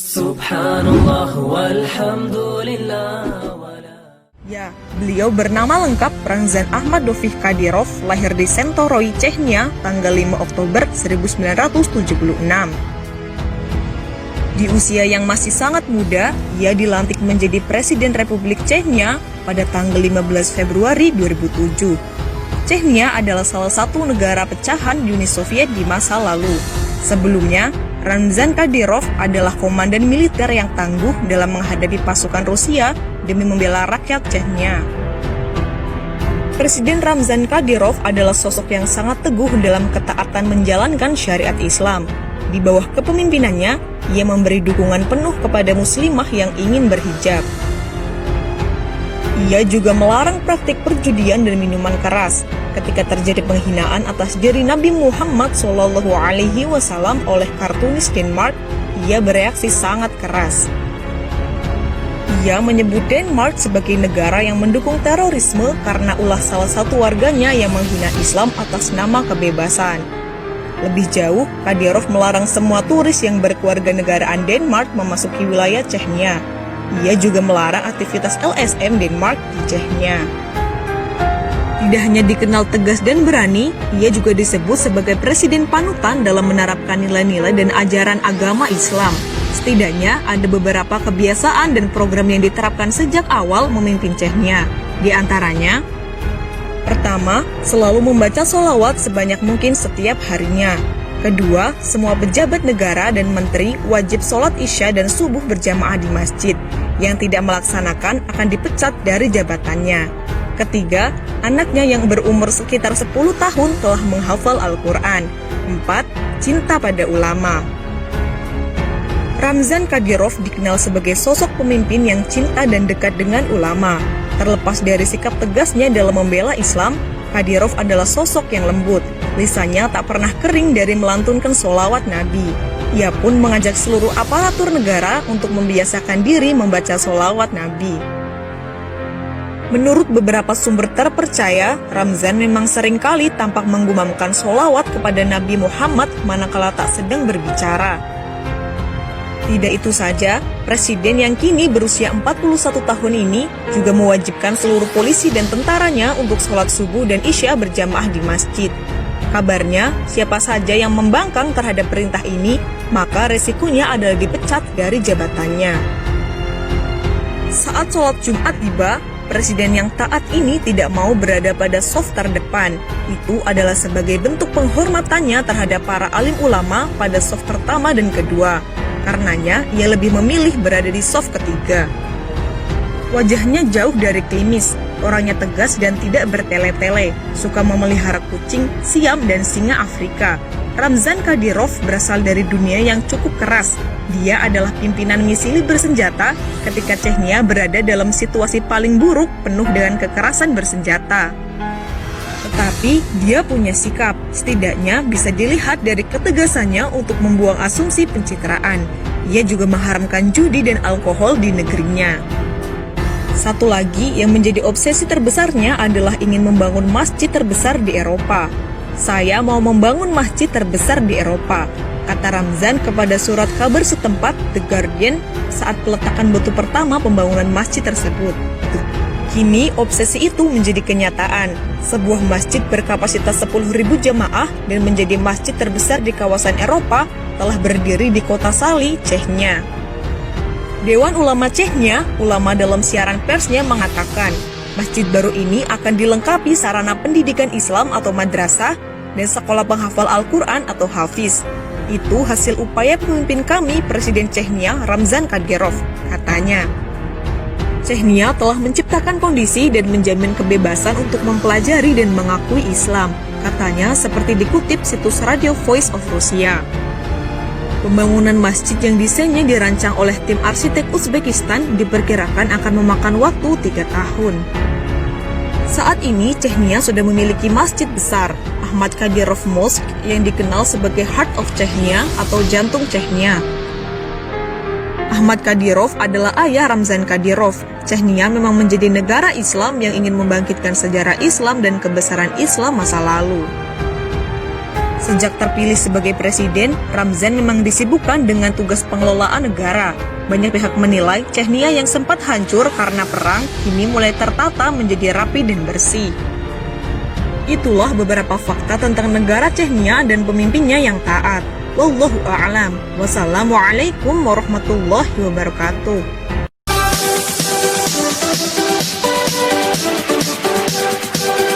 Subhanallah walhamdulillah. Ya, beliau bernama lengkap Ramzan Ahmad Dovich Kadyrov, lahir di Sentoroi, Chechnya, tanggal 5 Oktober 1976. Di usia yang masih sangat muda, ia dilantik menjadi Presiden Republik Chechnya pada tanggal 15 Februari 2007. Chechnya adalah salah satu negara pecahan Uni Soviet di masa lalu. Sebelumnya, Ramzan Kadyrov adalah komandan militer yang tangguh dalam menghadapi pasukan Rusia demi membela rakyat Chechnya. Presiden Ramzan Kadyrov adalah sosok yang sangat teguh dalam ketaatan menjalankan syariat Islam. Di bawah kepemimpinannya, ia memberi dukungan penuh kepada muslimah yang ingin berhijab. Ia juga melarang praktik perjudian dan minuman keras. Ketika terjadi penghinaan atas diri Nabi Muhammad SAW oleh kartunis Denmark, ia bereaksi sangat keras. Ia menyebut Denmark sebagai negara yang mendukung terorisme karena ulah salah satu warganya yang menghina Islam atas nama kebebasan. Lebih jauh, Kadyrov melarang semua turis yang berkewarganegaraan Denmark memasuki wilayah Chechnya. Ia juga melarang aktivitas LSM Denmark di Chechnya. Tidak hanya dikenal tegas dan berani, ia juga disebut sebagai presiden panutan dalam menerapkan nilai-nilai dan ajaran agama Islam. Setidaknya ada beberapa kebiasaan dan program yang diterapkan sejak awal memimpin Chechnya. Di antaranya, pertama, selalu membaca sholawat sebanyak mungkin setiap harinya. Kedua, semua pejabat negara dan menteri wajib sholat isya dan subuh berjamaah di masjid. Yang tidak melaksanakan akan dipecat dari jabatannya. Ketiga, anaknya yang berumur sekitar 10 tahun telah menghafal Al-Quran. 4. Cinta pada ulama. Ramzan Kadyrov dikenal sebagai sosok pemimpin yang cinta dan dekat dengan ulama. Terlepas dari sikap tegasnya dalam membela Islam, Kadyrov adalah sosok yang lembut. Lisannya tak pernah kering dari melantunkan sholawat Nabi. Ia pun mengajak seluruh aparatur negara untuk membiasakan diri membaca sholawat Nabi. Menurut beberapa sumber terpercaya, Ramzan memang seringkali tampak menggumamkan sholawat kepada Nabi Muhammad manakala tak sedang berbicara. Tidak itu saja, presiden yang kini berusia 41 tahun ini juga mewajibkan seluruh polisi dan tentaranya untuk sholat subuh dan isya berjamaah di masjid. Kabarnya, siapa saja yang membangkang terhadap perintah ini, maka resikonya adalah dipecat dari jabatannya. Saat sholat Jumat tiba, presiden yang taat ini tidak mau berada pada saf terdepan. Itu adalah sebagai bentuk penghormatannya terhadap para alim ulama pada saf pertama dan kedua. Karenanya, ia lebih memilih berada di saf ketiga. Wajahnya jauh dari klimis, orangnya tegas dan tidak bertele-tele, suka memelihara kucing, siam, dan singa Afrika. Ramzan Kadyrov berasal dari dunia yang cukup keras. Dia adalah pimpinan misili bersenjata ketika Chechnya berada dalam situasi paling buruk penuh dengan kekerasan bersenjata. Tetapi dia punya sikap, setidaknya bisa dilihat dari ketegasannya untuk membuang asumsi pencitraan. Ia juga mengharamkan judi dan alkohol di negerinya. Satu lagi yang menjadi obsesi terbesarnya adalah ingin membangun masjid terbesar di Eropa. Saya mau membangun masjid terbesar di Eropa, kata Ramzan kepada surat kabar setempat The Guardian saat peletakan batu pertama pembangunan masjid tersebut. Kini obsesi itu menjadi kenyataan. Sebuah masjid berkapasitas 10.000 jamaah dan menjadi masjid terbesar di kawasan Eropa telah berdiri di kota Sali, Chechnya. Dewan Ulama Chechnya, ulama dalam siaran persnya mengatakan, masjid baru ini akan dilengkapi sarana pendidikan Islam atau madrasah dan sekolah penghafal Al-Quran atau hafiz. Itu hasil upaya pemimpin kami, Presiden Chechnya Ramzan Kadyrov, katanya. Chechnya telah menciptakan kondisi dan menjamin kebebasan untuk mempelajari dan mengakui Islam, katanya seperti dikutip situs Radio Voice of Russia. Pembangunan masjid yang desainnya dirancang oleh tim arsitek Uzbekistan diperkirakan akan memakan waktu 3 tahun. Saat ini, Chechnya sudah memiliki masjid besar, Ahmad Kadyrov Mosque, yang dikenal sebagai Heart of Chechnya atau jantung Chechnya. Ahmad Kadyrov adalah ayah Ramzan Kadyrov. Chechnya memang menjadi negara Islam yang ingin membangkitkan sejarah Islam dan kebesaran Islam masa lalu. Sejak terpilih sebagai presiden, Ramzan memang disibukkan dengan tugas pengelolaan negara. Banyak pihak menilai Chechnya yang sempat hancur karena perang kini mulai tertata menjadi rapi dan bersih. Itulah beberapa fakta tentang negara Chechnya dan pemimpinnya yang taat. Wallahu a'lam. Wassalamualaikum warahmatullahi wabarakatuh.